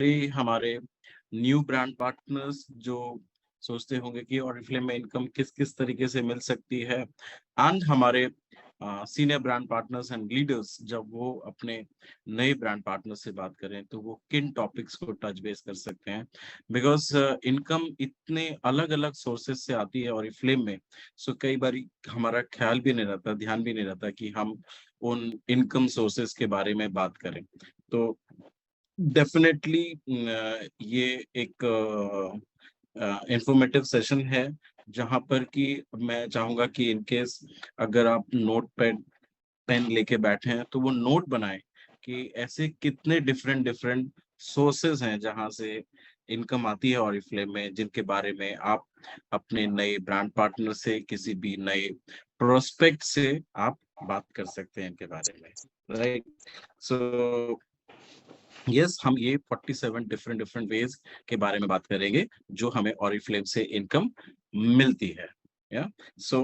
हमारे new brand partners जो सोचते होंगे कि ऑरिफ्लेम में इनकम किस किस तरीके से मिल सकती है, एंड हमारे senior brand partners and leaders जब वो अपने नए ब्रांड पार्टनर से बात करें तो वो किन टॉपिक्स को टच बेस कर सकते हैं, बिकॉज इनकम इतने अलग अलग सोर्सेस से आती है ऑरिफ्लेम में। सो कई बार हमारा ख्याल भी नहीं रहता, ध्यान भी नहीं रहता कि हम उन इनकम सोर्सेस के बारे में बात करें। तो डेफिनेटली ये एक इंफॉर्मेटिव सेशन है जहां पर कि मैं चाहूंगा कि इनकेस अगर आप नोट पेन लेके बैठे हैं तो वो नोट बनाएं कि ऐसे कितने डिफरेंट डिफरेंट सोर्सेज हैं जहां से इनकम आती है ऑरिफ्लेम में, जिनके बारे में आप अपने नए ब्रांड पार्टनर से, किसी भी नए प्रोस्पेक्ट से आप बात कर सकते हैं इनके बारे में, राइट। सो यस, हम ये 47 डिफरेंट डिफरेंट वेज के बारे में बात करेंगे जो हमें ऑरिफ्लेम से इनकम मिलती है। या सो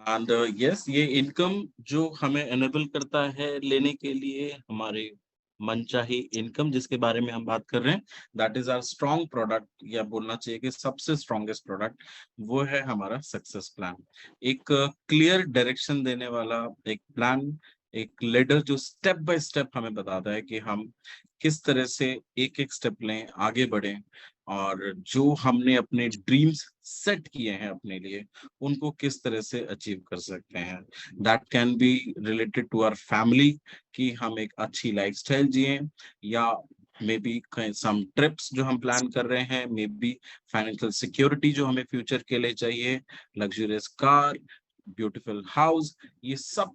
एंड यस, ये इनकम जो हमें एनेबल करता है लेने के लिए हमारे मनचाही इनकम, जिसके बारे में हम बात कर रहे हैं, that is our strong product, या बोलना चाहिए कि सबसे स्ट्रॉन्गेस्ट प्रोडक्ट वो है हमारा सक्सेस प्लान। एक क्लियर डायरेक्शन देने वाला एक प्लान, एक लीडर जो स्टेप बाय स्टेप हमें बताता है कि हम किस तरह से एक एक स्टेप लें, आगे बढ़ें, और जो हमने अपने ड्रीम्स सेट किए हैं अपने लिए उनको किस तरह से अचीव कर सकते हैं। That can be related to our family, कि हम एक अच्छी लाइफस्टाइल जिए, या मे बी सम ट्रिप्स जो हम प्लान कर रहे हैं, मे बी फाइनेंशियल सिक्योरिटी जो हमें फ्यूचर के लिए चाहिए, लग्जरियस कार, ब्यूटीफुल हाउस, ये सब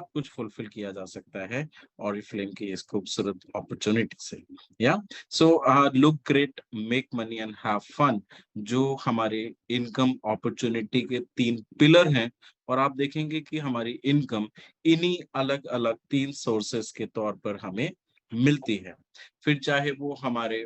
कुछ फुलफिल किया जा सकता है ऑरिफ्लेम की इस खूबसूरत अपॉर्चुनिटी से। या so look great, make money and have fun, जो हमारे इनकम अपॉर्चुनिटी के 3 पिलर हैं, और आप देखेंगे कि हमारी इनकम इन्हीं अलग अलग 3 सोर्सेस के तौर पर हमें मिलती है। फिर चाहे वो हमारे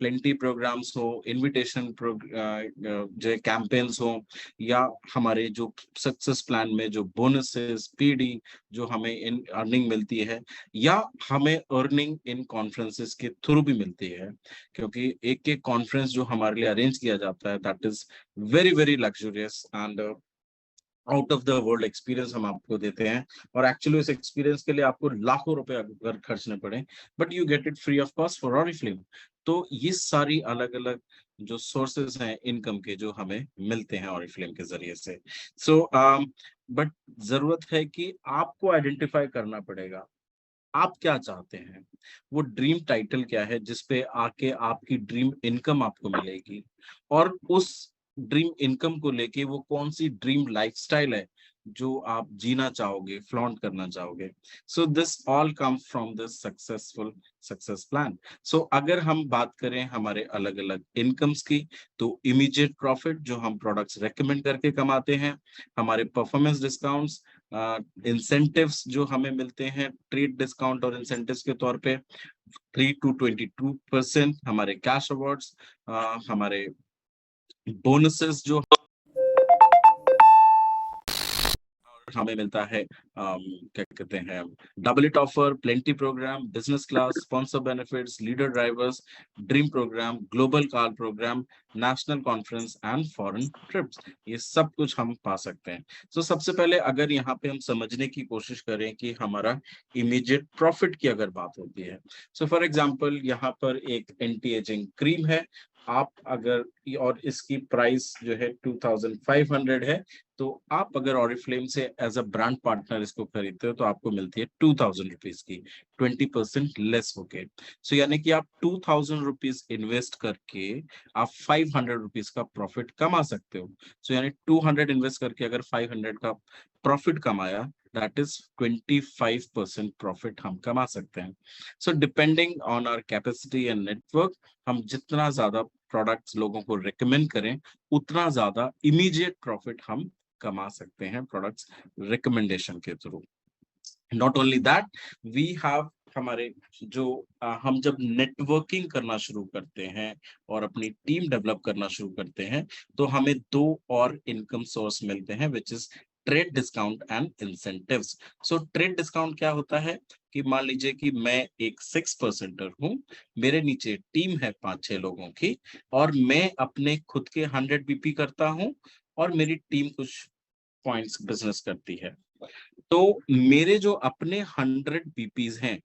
प्लेंटी प्रोग्राम्स हो, इनविटेशन जो कैंपेन्स हो, या हमारे जो सक्सेस प्लान में जो बोनसेस, पीडी जो हमें इन अर्निंग मिलती है, या हमें अर्निंग इन कॉन्फ्रेंसेस के थ्रू भी मिलती है, क्योंकि एक एक कॉन्फ्रेंस जो हमारे लिए अरेंज किया जाता है that is very very luxurious and out of the world experience हम आपको देते हैं। और एक्चुअली इस एक्सपीरियंस के लिए आपको लाखों रुपए अगर खर्चने पड़े, but you get it free of cost for Oriflame. तो ये सारी अलग अलग जो सोर्सेस हैं इनकम के जो हमें मिलते हैं ऑरिफ्लेम के जरिए से। सो बट जरूरत है कि आपको आइडेंटिफाई करना पड़ेगा आप क्या चाहते हैं, वो ड्रीम टाइटल क्या है जिसपे आके आपकी ड्रीम इनकम आपको मिलेगी, और उस ड्रीम इनकम को लेके वो कौन सी ड्रीम लाइफस्टाइल है जो आप जीना चाहोगे, फ्लॉन्ट करना चाहोगे। So this all comes from this successful success plan. So अगर हम बात करें हमारे अलग अलग इनकम्स की, तो इमीडिएट प्रॉफिट जो हम प्रोडक्ट्स रेकमेंड करके कमाते हैं, हमारे परफॉर्मेंस डिस्काउंट्स, इंसेंटिव्स जो हमें मिलते हैं ट्रेड डिस्काउंट और इंसेंटिव्स के तौर पे, 3 to 22%, हमारे कैश अवार्ड्स, हमारे बोनसेस जो हमें मिलता है, क्या कहते हैं, double it offer, plenty program, business class, sponsor benefits, leader drivers, dream program, global car program, national conference and foreign trips, ये सब कुछ हम पा सकते हैं। तो सबसे पहले अगर यहाँ पे हम समझने की कोशिश करें कि हमारा इमीडिएट प्रॉफिट की अगर बात होती है, सो फॉर एग्जांपल यहाँ पर एक एंटी एजिंग क्रीम है, आप अगर, और इसकी प्राइस जो है 2500 है, तो आप अगर ऑरिफ्लेम से एज अ ब्रांड पार्टनर इसको खरीदते हो तो आपको मिलती है 2000 रुपीज की, 20% लेस होके। सो यानी कि आप 2000 रुपीज इन्वेस्ट करके आप 500 रुपीज का प्रॉफिट कमा सकते हो। सो यानी 200 इन्वेस्ट करके अगर 500 का प्रॉफिट कमाया, दैट इज 25% प्रॉफिट हम कमा सकते हैं। So depending on our capacity and network, हम जितना ज्यादा प्रोडक्ट्स लोगों को रिकमेंड करें, उतना ज्यादा इमीडिएट प्रॉफिट हम कमा सकते हैं प्रोडक्ट्स रिकमेंडेशन के through. Not only that, we have हमारे जो हम जब नेटवर्किंग करना शुरू करते हैं और अपनी टीम डेवलप करना शुरू करते हैं, तो हमें 2 और इनकम सोर्स मिलते हैं, which is trade discount and incentives. So trade discount क्या होता है कि मान लीजिए कि मैं एक 6%er हूँ, मेरे नीचे टीम है 5-6 लोगों की, और मैं अपने खुद के 100 बीपी करता हूँ और मेरी टीम कुछ पॉइंट्स बिजनेस करती है। तो मेरे जो अपने 100 बीपीज हैं,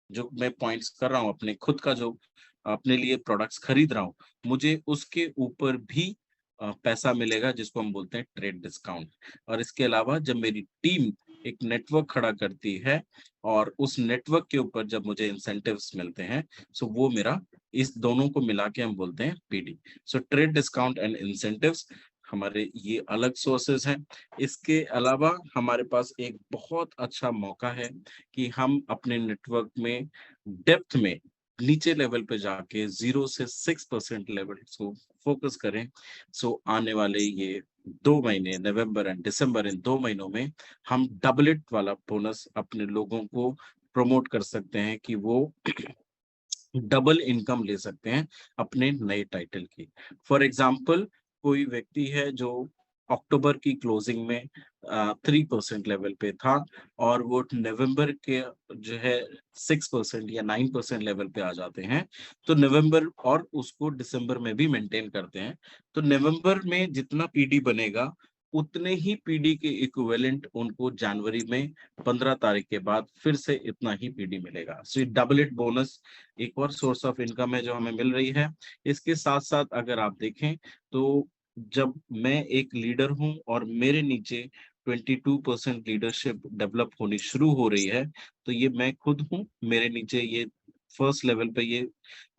जो मैं पॉइंट्स कर रहा हूँ अपने खुद का, जो अपने लिए प्रोडक्ट्स खरीद रहा हूँ, मुझे उसके ऊपर भी पैसा मिलेगा, जिसको हम बोलते हैं ट्रेड डिस्काउंट। और इसके अलावा जब मेरी टीम एक नेटवर्क खड़ा करती है और उस नेटवर्क के ऊपर जब मुझे इंसेंटिव्स मिलते हैं, सो वो मेरा, इस दोनों को मिला के हम बोलते हैं PD. So trade discount and incentives हमारे ये अलग सोर्सेज हैं। इसके अलावा हमारे पास एक बहुत अच्छा मौका है कि हम अपने नेटवर्क में डेप्थ में नीचे लेवल पे जाके 0 से 6% लेवल को फोकस करें। सो आने वाले ये 2 महीने, नवंबर एंड दिसंबर, इन 2 महीनों में हम डबलेट वाला बोनस अपने लोगों को प्रमोट कर सकते हैं कि वो डबल इनकम ले सकते हैं अपने नए टाइटल की। फॉर एग्जाम्पल, कोई व्यक्ति है जो अक्टूबर की क्लोजिंग में 3% लेवल पे था और वो नवंबर के जो है 6% या 9% लेवल पे आ जाते हैं, तो नवंबर, और उसको दिसंबर में भी मेंटेन करते हैं, तो नवंबर में जितना पीडी बनेगा उतने ही पीडी के इक्विवेलेंट उनको जनवरी में 15 तारीख के बाद फिर से इतना ही पीडी मिलेगा। सो ये डबल इट बोनस एक और सोर्स ऑफ इनकम है जो हमें मिल रही है। इसके साथ साथ अगर आप देखें तो जब मैं एक लीडर हूं और मेरे नीचे 22% लीडरशिप डेवलप होनी शुरू हो रही है, तो ये मैं खुद हूं, मेरे नीचे ये फर्स्ट लेवल पे ये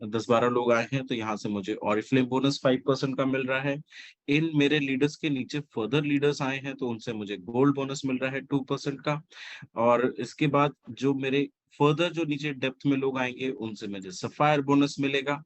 10-12 लोग आए हैं, तो यहाँ से मुझे ऑरिफ्लेम बोनस 5% का मिल रहा है। इन मेरे लीडर्स के नीचे फर्दर लीडर्स आए हैं, तो उनसे मुझे गोल्ड बोनस मिल रहा है 2% का। और इसके बाद जो मेरे फर्दर जो नीचे डेप्थ में लोग आएंगे, उनसे मुझे सफायर बोनस मिलेगा।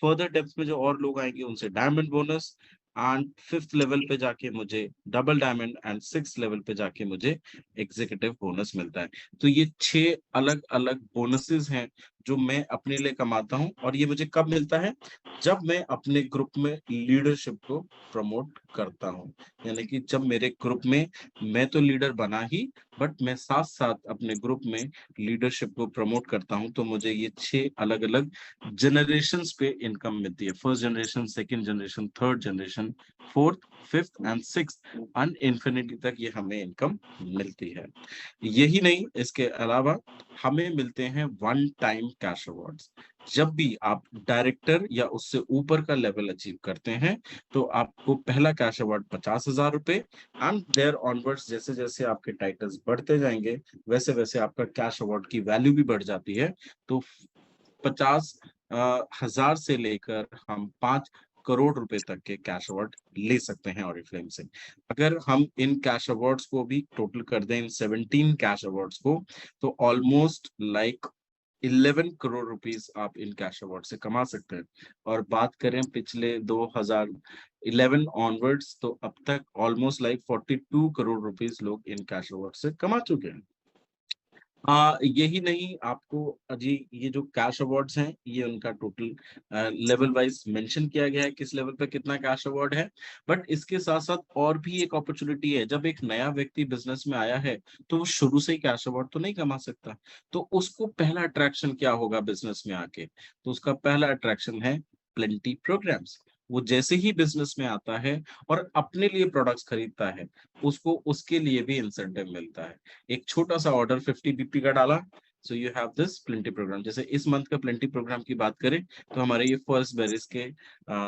फर्दर डेप्थ में जो और लोग आएंगे, उनसे diamond bonus, and 5th level पे जाके मुझे double diamond, and 6th level पे जाके मुझे एग्जीक्यूटिव बोनस मिलता है। तो ये 6 अलग अलग बोनसेस हैं जो मैं अपने लिए कमाता हूं, और ये मुझे कब मिलता है? जब मैं अपने ग्रुप में लीडरशिप को प्रमोट करता हूं। यानी कि जब मेरे ग्रुप में, मैं तो लीडर बना ही, बट मैं साथ साथ अपने ग्रुप में लीडरशिप को प्रमोट करता हूं, तो मुझे ये 6 अलग अलग जनरेशंस पे इनकम मिलती है। First generation, second generation, third generation, fourth, fifth and sixth, अन इन्फिनिटी तक ये हमें इनकम मिलती है। यही नहीं, इसके अलावा हमें मिलते हैं वन टाइम कैश अवार्ड्स। जब भी आप डायरेक्टर या उससे ऊपर का लेवल अचीव करते हैं, तो आपको पहला कैश अवार्ड 50,000 रुपए, एंड देयर ऑनवर्ड्स, जैसे जैसे आपके टाइटल्स बढ़ते जाएंगे, वैसे वैसे आपका कैश अवार्ड की वैल्यू भी बढ़ जाती है। तो 50,000 से लेकर हम 5 करोड़ रुपए तक के कैश अवार्ड ले सकते हैं ऑरिफ्लेम से। अगर हम इन कैश अवार्ड्स को भी टोटल कर दें, इन 17 कैश अवार्ड्स को, तो ऑलमोस्ट लाइक 11 करोड़ रुपीस आप इन कैश अवार्ड से कमा सकते हैं। और बात करें पिछले 2011 ऑनवर्ड्स, तो अब तक ऑलमोस्ट लाइक 42 करोड़ रुपीस लोग इन कैश अवार्ड से कमा चुके हैं। यही नहीं, आपको अजी ये जो कैश अवार्ड्स हैं, ये उनका टोटल लेवल वाइज मेंशन किया गया है, किस लेवल पे कितना कैश अवार्ड है। बट इसके साथ साथ और भी एक अपॉर्चुनिटी है। जब एक नया व्यक्ति बिजनेस में आया है, तो वो शुरू से ही कैश अवार्ड तो नहीं कमा सकता। तो उसको पहला अट्रैक्शन क्या होगा बिजनेस में आके? तो उसका पहला अट्रैक्शन है प्लेंटी प्रोग्राम्स। वो जैसे ही बिजनेस में आता है और अपने लिए प्रोडक्ट्स खरीदता है, उसको उसके लिए भी इंसेंटिव मिलता है। एक छोटा सा ऑर्डर 50 बीपी का डाला, so you have this plenty program. जैसे इस मंथ का प्लेंटी प्रोग्राम की बात करें, तो हमारे ये फर्स्ट बेरिस के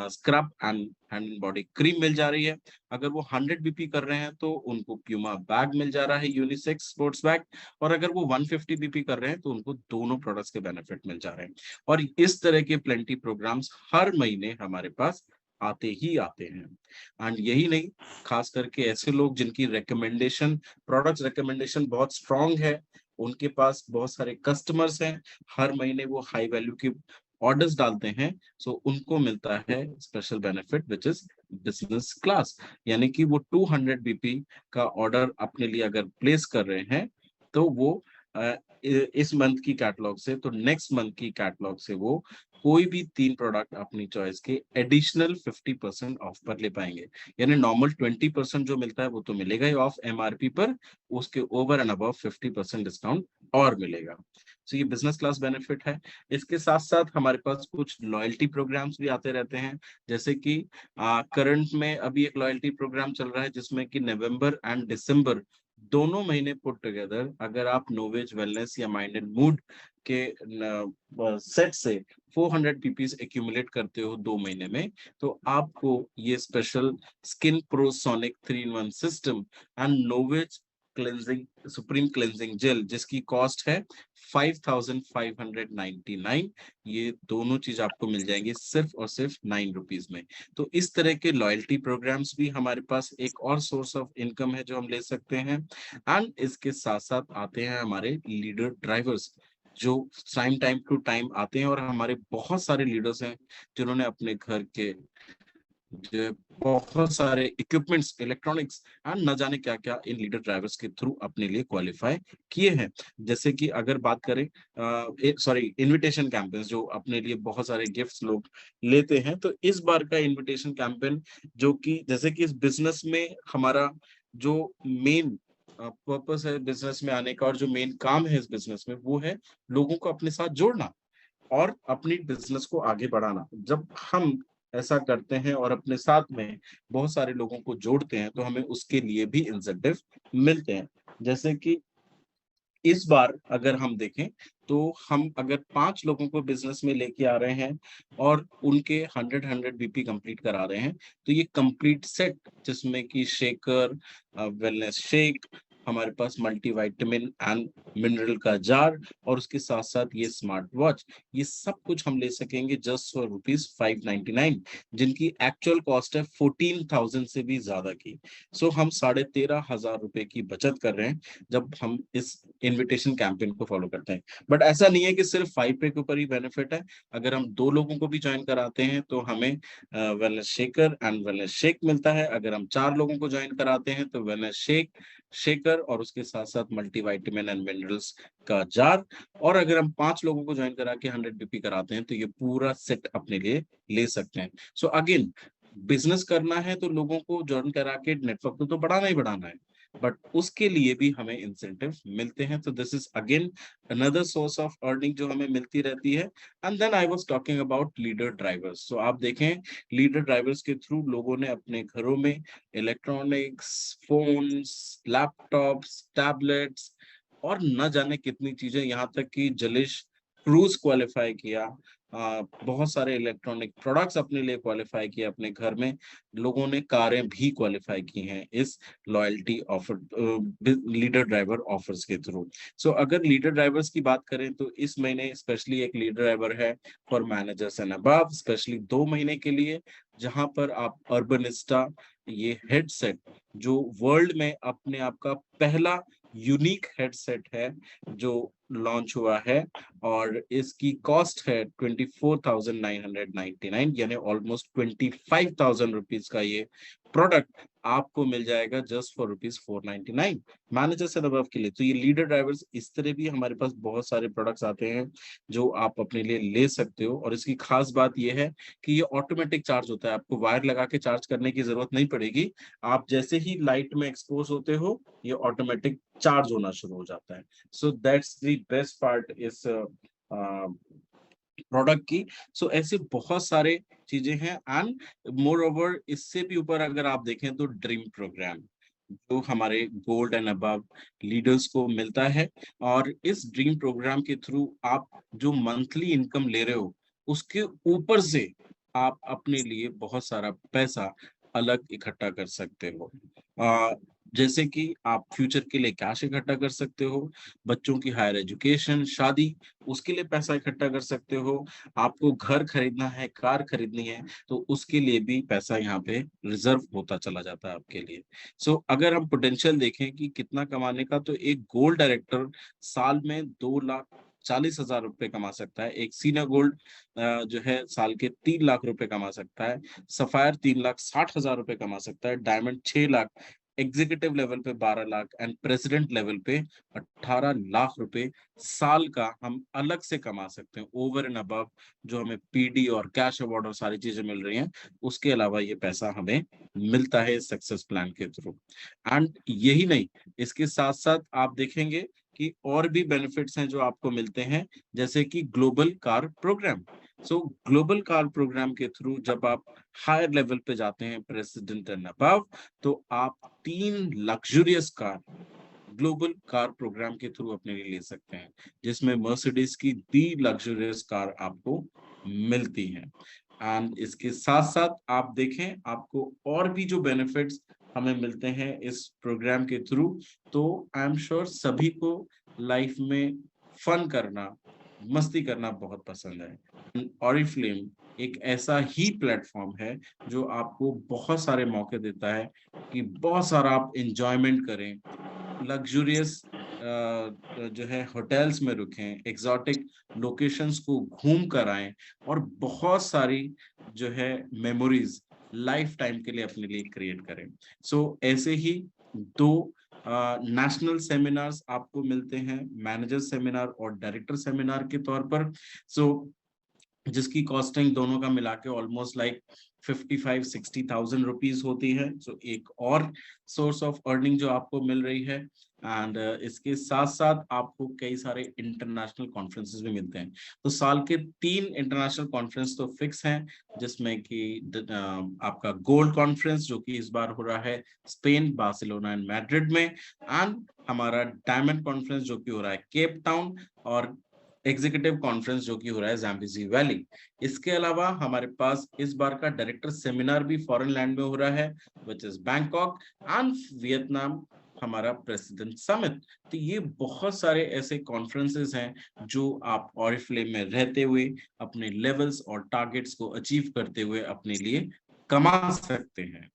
scrub and hand body cream मिल जा रही है। अगर वो 100 बीपी कर रहे हैं, तो उनको प्यूमा बैग मिल जा रहा है, यूनिसेक्स स्पोर्ट्स बैग। और अगर वो 150 बीपी कर रहे हैं, तो उनको दोनों प्रोडक्ट्स के बेनिफिट मिल जा रहे हैं। और इस तरह के प्लेंटी प्रोग्राम्स हर महीने हमारे पास आते ही आते हैं। एंड यही नहीं, खास करके ऐसे लोग जिनकी रिकमेंडेशन, प्रोडक्ट रिकमेंडेशन बहुत स्ट्रांग है, उनके पास बहुत सारे कस्टमर्स हैं, हर महीने वो हाई वैल्यू की ऑर्डर्स डालते हैं, सो उनको मिलता है special benefit which is business class. यानी कि वो 200 बीपी का ऑर्डर अपने लिए अगर प्लेस कर रहे हैं, तो वो इस मंथ की कैटलॉग से, तो नेक्स्ट मंथ की कैटलॉग से वो कोई भी 3 प्रोडक्ट अपनी चॉइस के एडिशनल 50% ऑफ पर ले पाएंगे। यानी नॉर्मल 20% जो मिलता है वो तो मिलेगा ही ऑफ एमआरपी पर, उसके ओवर एंड अबव 50% डिस्काउंट और मिलेगा। तो ये बिजनेस क्लास बेनिफिट है। इसके साथ साथ हमारे पास कुछ लॉयल्टी प्रोग्राम्स भी आते रहते हैं, जैसे कि करंट में अभी एक लॉयल्टी प्रोग्राम चल रहा है जिसमें कि नवंबर एंड दिसंबर दोनों महीने पुट टुगेदर अगर आप नोवेज वेलनेस या माइंड एंड मूड के सेट से 400 पीपीज एक्यूमुलेट करते हो 2 महीने में, तो आपको ये special skin pro sonic 3 in 1 system and novage cleansing supreme cleansing gel जिसकी कॉस्ट है 5599, ये दोनों चीज आपको मिल जाएंगी सिर्फ और सिर्फ 9 रुपीज में। तो इस तरह के लॉयल्टी प्रोग्राम्स भी हमारे पास एक और सोर्स ऑफ इनकम है जो हम ले सकते हैं। एंड इसके साथ साथ आते हैं हमारे लीडर ड्राइवर्स, जो टाइम टू टाइम आते हैं, और हमारे बहुत सारे लीडर्स हैं जिन्होंने अपने घर के जो है बहुत सारे इक्विपमेंट्स इलेक्ट्रॉनिक्स एंड न जाने क्या क्या इन लीडर ड्राइवर्स के थ्रू अपने लिए क्वालिफाई किए हैं। जैसे कि अगर बात करें सॉरी इनविटेशन कैंपेन जो अपने लिए बहुत सारे गिफ्ट्स लोग लेते हैं, तो इस बार का इनविटेशन कैंपेन जो कि जैसे कि इस बिजनेस में हमारा जो मेन पर्पस है बिजनेस में आने का और जो मेन काम है इस बिजनेस में वो है लोगों को अपने साथ जोड़ना और अपनी बिजनेस को आगे बढ़ाना। जब हम ऐसा करते हैं और अपने साथ में बहुत सारे लोगों को जोड़ते हैं तो हमें उसके लिए भी इंसेंटिव मिलते हैं। जैसे कि इस बार अगर हम देखें तो हम अगर 5 लोगों को बिजनेस में लेके आ रहे हैं और उनके 100 बीपी कंप्लीट करा रहे हैं, तो ये कंप्लीट सेट जिसमें कि शेकर, वेलनेस शेक, हमारे पास मल्टीविटामिन एंड मिनरल का जार और उसके साथ साथ ये स्मार्ट वॉच, ये सब कुछ हम ले सकेंगे जस्ट फॉर ₹599, जिनकी एक्चुअल कॉस्ट है 14,000 से भी ज्यादा की। सो हम 13,500 रुपए की बचत कर रहे हैं जब हम इस इनविटेशन कैंपेन को फॉलो करते हैं। बट ऐसा नहीं है कि सिर्फ 5 पे के ऊपर ही बेनिफिट है। अगर हम 2 लोगों को भी ज्वाइन कराते हैं तो हमें wellness shaker and wellness shake मिलता है। अगर हम 4 लोगों को ज्वाइन कराते हैं तो वेलनेस शेक, शेकर और उसके साथ साथ मल्टीविटामिन एंड मिनरल्स का जार। और अगर हम 5 लोगों को ज्वाइन करा के 100 बीपी कराते हैं तो ये पूरा सेट अपने लिए ले सकते हैं। सो अगेन बिजनेस करना है तो लोगों को ज्वाइन करा के नेटवर्क तो बढ़ाना ही बढ़ाना है, बट उसके लिए भी हमें इंसेंटिव मिलते हैं। तो this is again another source of earning जो हमें मिलती रहती है। And then I was talking about leader drivers. So आप देखें लीडर ड्राइवर्स के थ्रू लोगों ने अपने घरों में इलेक्ट्रॉनिक्स, फोन्स, लैपटॉप्स, टैबलेट्स और न जाने कितनी चीजें, यहाँ तक कि जलिश क्रूज क्वालिफाई किया, बहुत सारे इलेक्ट्रॉनिक प्रोडक्ट्स अपने लिए क्वालिफाई किए अपने घर में। लोगों ने कारें भी क्वालिफाई की हैं इस loyalty offer leader driver offers के थ्रू। सो अगर लीडर ड्राइवर्स की बात करें तो इस महीने स्पेशली एक लीडर ड्राइवर है for managers and above, specially 2 महीने के लिए, जहां पर आप अर्बनिस्टा ये हेडसेट जो वर्ल्ड में अपने आप का पहला यूनिक हेडसेट है जो लॉन्च हुआ है, और इसकी कॉस्ट है 24,999, यानी ऑलमोस्ट 25,000 रुपीज का ये प्रोडक्ट आपको मिल जाएगा जस्ट फॉर ₹499 मैनेजर से अबव के लिए। तो ये लीडर ड्राइवर्स इस तरह भी हमारे पास बहुत सारे प्रोडक्ट्स आते हैं जो आप अपने लिए ले सकते हो। और इसकी खास बात यह है कि ये ऑटोमेटिक चार्ज होता है, आपको वायर लगा के चार्ज करने की जरूरत नहीं पड़ेगी। आप जैसे ही लाइट में एक्सपोज होते हो ये ऑटोमेटिक चार्ज होना शुरू हो जाता है। So that's the best part इस प्रोडक्ट की। सो ऐसे बहुत सारे चीजें हैं। एंड मोर ओवर इससे भी ऊपर अगर आप देखें तो ड्रीम प्रोग्राम जो हमारे गोल्ड एंड अबव लीडर्स को मिलता है, और इस ड्रीम प्रोग्राम के थ्रू आप जो मंथली इनकम ले रहे हो उसके ऊपर से आप अपने लिए बहुत सारा पैसा अलग इकट्ठा कर सकते हो। जैसे कि आप फ्यूचर के लिए कैश इकट्ठा कर सकते हो, बच्चों की हायर एजुकेशन, शादी, उसके लिए पैसा इकट्ठा कर सकते हो, आपको घर खरीदना है, कार खरीदनी है, तो उसके लिए भी पैसा यहाँ पे रिजर्व होता चला जाता है आपके लिए। सो अगर हम पोटेंशियल देखें कि कितना कमाने का, तो एक गोल्ड डायरेक्टर साल में 2,40,000 रुपए कमा सकता है। एक सीनियर गोल्ड जो है साल के 3 लाख रुपए कमा सकता है। सफायर 3,60,000 रुपए कमा सकता है। डायमंड 6 लाख एग्जीक्यूटिव लेवल पे 12 लाख एंड प्रेसिडेंट लेवल पे 18 लाख रुपए साल का हम अलग से कमा सकते हैं, ओवर एंड अबव जो हमें पीडी और कैश अवार्ड और सारी चीजें मिल रही हैं, उसके अलावा ये पैसा हमें मिलता है सक्सेस प्लान के थ्रू। एंड यही नहीं, इसके साथ साथ आप देखेंगे कि और भी बेनिफिट्स हैं जो आपको मिलते हैं, जैसे कि global car program. So global car program के थ्रू जब आप हायर लेवल पे जाते हैं, प्रेसिडेंट एंड अबव, तो आप 3 luxurious car global car program के थ्रू अपने लिए ले सकते हैं, जिसमें मर्सिडीज की 3 लग्जरियस कार आपको मिलती हैं। एंड इसके साथ साथ आप देखें, आपको और भी जो बेनिफिट्स हमें मिलते हैं इस प्रोग्राम के थ्रू, तो आई एम श्योर सभी को लाइफ में फन करना, मस्ती करना बहुत पसंद है। ऑरिफ्लेम एक ऐसा ही प्लेटफॉर्म है जो आपको बहुत सारे मौके देता है कि बहुत सारा आप एंजॉयमेंट करें, लग्जूरियस जो है होटल्स में रुकें, एग्जॉटिक लोकेशंस को घूम कर आए और बहुत सारी जो है मेमोरीज लाइफ टाइम के लिए अपने लिए क्रिएट करें। सो ऐसे ही 2 नेशनल सेमिनार्स आपको मिलते हैं, मैनेजर सेमिनार और डायरेक्टर सेमिनार के तौर पर। सो जिसकी कॉस्टिंग दोनों का मिला के ऑलमोस्ट लाइक 55-60,000 रुपीज होती है। सो एक और सोर्स ऑफ अर्निंग जो आपको मिल रही है। एंड इसके साथ साथ आपको कई सारे इंटरनेशनल कॉन्फ्रेंसेस भी मिलते हैं। तो साल के 3 इंटरनेशनल कॉन्फ्रेंस तो फिक्स हैं, जिसमें कि आपका गोल्ड कॉन्फ्रेंस जो कि इस बार हो रहा है स्पेन, बार्सिलोना एंड मैड्रिड में, एंड हमारा डायमंड कॉन्फ्रेंस जो कि हो रहा है केप टाउन, और एग्जीक्यूटिव कॉन्फ्रेंस जो कि हो रहा है ज़ैम्बिज़ी वैली। इसके अलावा हमारे पास इस बार का डायरेक्टर सेमिनार भी फॉरेन लैंड में हो रहा है, which is Bangkok, and Vietnam हमारा प्रेसिडेंट समिट। तो ये बहुत सारे ऐसे कॉन्फ्रेंसेस हैं जो आप ऑरिफ्लेम में रहते हुए अपने लेवल्स और टारगेट्स को अचीव करते हुए अपने लिए कमा सकते हैं।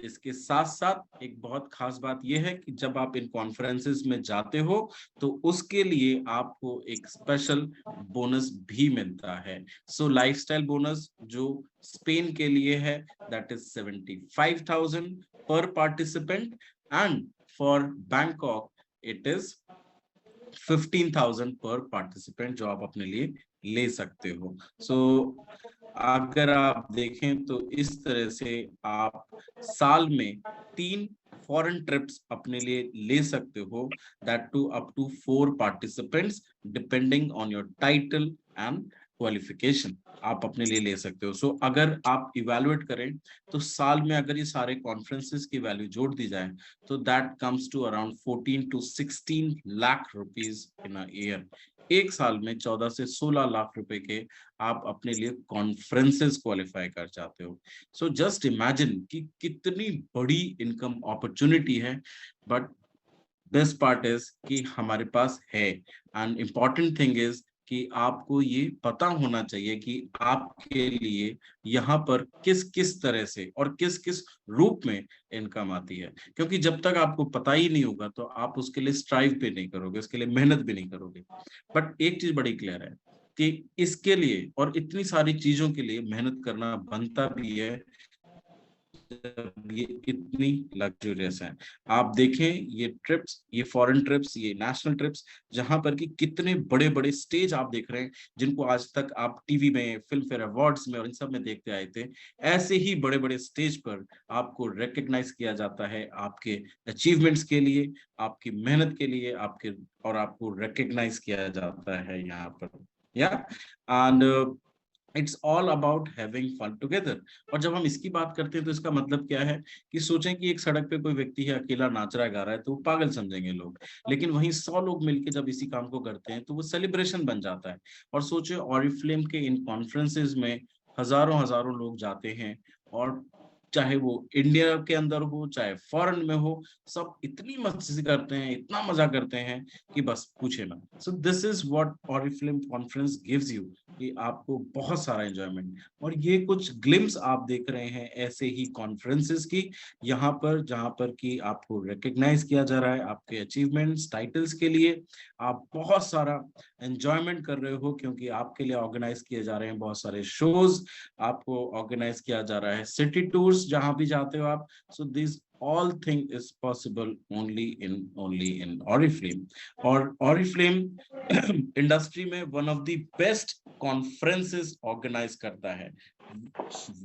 इसके साथ साथ एक बहुत खास बात यह है कि जब आप इन कॉन्फ्रेंसेस में जाते हो तो उसके लिए आपको एक स्पेशल बोनस भी मिलता है। सो लाइफस्टाइल बोनस जो स्पेन के लिए है, दैट इज 75,000 पर participant, and for Bangkok it is 15,000 पर पार्टिसिपेंट जो आप अपने लिए ले सकते हो। सो अगर आप देखें तो इस तरह से आप साल में 3 फॉरेन ट्रिप्स अपने लिए ले सकते हो, that too up to 4 participants depending on your title and qualification आप अपने लिए ले सकते हो। सो अगर आप इवेलुएट करें तो साल में अगर ये सारे कॉन्फ्रेंसेस की वैल्यू जोड़ दी जाए तो that comes to around 14 to 16 lakh rupees in a year. एक साल में 14 से 16 लाख रुपए के आप अपने लिए कॉन्फ्रेंसेस क्वालिफाई कर जाते हो। सो जस्ट इमेजिन कि कितनी बड़ी इनकम अपॉर्चुनिटी है। बट बेस्ट पार्ट इज कि हमारे पास है, एंड इम्पॉर्टेंट थिंग इज कि आपको ये पता होना चाहिए कि आपके लिए यहाँ पर किस किस तरह से और किस किस रूप में इनकम आती है, क्योंकि जब तक आपको पता ही नहीं होगा तो आप उसके लिए स्ट्राइव भी नहीं करोगे, उसके लिए मेहनत भी नहीं करोगे। बट एक चीज बड़ी क्लियर है कि इसके लिए और इतनी सारी चीजों के लिए मेहनत करना बनता भी है जब ये इतनी लग्जरियस है। आप देखें ये ट्रिप्स, ये फॉरेन ट्रिप्स, ये नेशनल ट्रिप्स, जहां पर कि कितने बड़े बड़े स्टेज आप देख रहे हैं जिनको आज तक आप टीवी में, फिल्म फेयर अवार्ड्स में और इन सब में देखते आए थे, ऐसे ही बड़े बड़े स्टेज पर आपको रिकग्नाइज किया जाता है आपके अचीवमेंट्स के लिए, आपकी मेहनत के लिए, आपके, और आपको रिकग्नाइज किया जाता है यहाँ पर। या and it's all about having fun together. और जब हम इसकी बात करते हैं तो इसका मतलब क्या है कि सोचें कि एक सड़क पे कोई व्यक्ति है, अकेला नाच रहा है, गा रहा है, तो वो पागल समझेंगे लोग, लेकिन वहीं 100 लोग मिलके जब इसी काम को करते हैं तो वो सेलिब्रेशन बन जाता है। और सोचे ऑरिफ्लेम के इन कॉन्फ्रेंसेज में हजारों हजारों लोग जाते हैं, और चाहे वो इंडिया के अंदर हो चाहे फॉरेन में हो, सब इतनी मस्ती करते हैं, इतना मजा करते हैं कि बस पूछे ना। So this is what Oriflame conference gives you, कि आपको बहुत सारा एंजॉयमेंट। और ये कुछ ग्लिम्स आप देख रहे हैं ऐसे ही कॉन्फ्रेंसेस की, यहाँ पर जहाँ पर कि आपको रिकग्नाइज किया जा रहा है आपके अचीवमेंट्स, टाइटल्स के लिए। आप बहुत सारा एंजॉयमेंट कर रहे हो क्योंकि आपके लिए ऑर्गेनाइज किए जा रहे हैं बहुत सारे शोज, आपको ऑर्गेनाइज किया जा रहा है सिटी टूर्स जहां भी जाते हो आप। So this all thing is possible only in Oriflame. और Oriflame इंडस्ट्री में one of the best conferences organise करता है,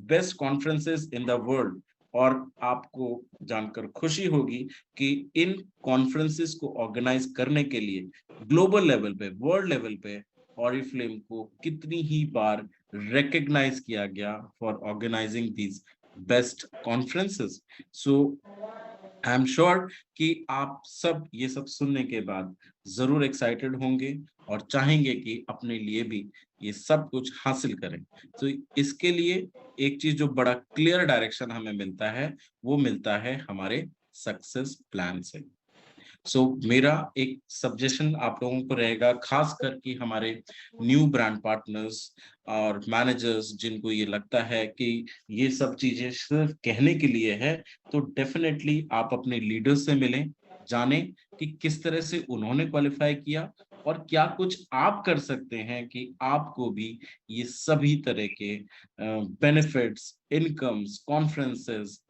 best conferences in the world. और आपको जानकर खुशी होगी कि इन कॉन्फ्रेंसेस को ऑर्गेनाइज करने के लिए ग्लोबल लेवल पे, वर्ल्ड लेवल पे Oriflame को कितनी ही बार रिकग्नाइज किया गया for organising these best conferences. So I am sure कि आप सब ये सब सुनने के बाद जरूर एक्साइटेड होंगे और चाहेंगे कि अपने लिए भी ये सब कुछ हासिल करें। तो इसके लिए एक चीज जो बड़ा क्लियर डायरेक्शन हमें मिलता है, वो मिलता है हमारे सक्सेस प्लान से। सो मेरा एक सजेशन आप लोगों को रहेगा, खास करके हमारे न्यू ब्रांड पार्टनर्स और मैनेजर्स जिनको ये लगता है कि ये सब चीजें सिर्फ कहने के लिए है, तो डेफिनेटली आप अपने लीडर्स से मिलें, जाने कि किस तरह से उन्होंने क्वालिफाई किया और क्या कुछ आप कर सकते हैं कि आपको भी ये सभी तरह के बेनिफिट्स, इनकम्स, कॉन्फ्रेंसेस,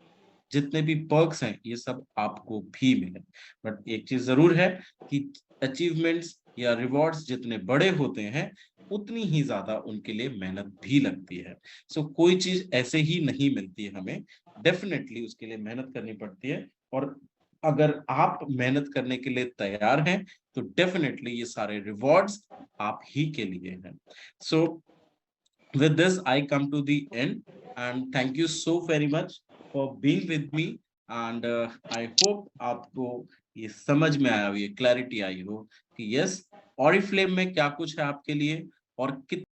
जितने भी पर्क्स हैं, ये सब आपको भी मिले। बट एक चीज जरूर है कि अचीवमेंट्स या रिवॉर्ड्स जितने बड़े होते हैं, उतनी ही ज्यादा उनके लिए मेहनत भी लगती है। सो कोई चीज ऐसे ही नहीं मिलती है हमें, डेफिनेटली उसके लिए मेहनत करनी पड़ती है। और अगर आप मेहनत करने के लिए तैयार हैं, तो डेफिनेटली ये सारे रिवॉर्ड्स आप ही के लिए हैं। सो with this I come to the end, and thank you so very much for being with me, and I hope आपको ये समझ में आया हो, ये क्लैरिटी आई हो कि यस Oriflame में क्या कुछ है आपके लिए और कित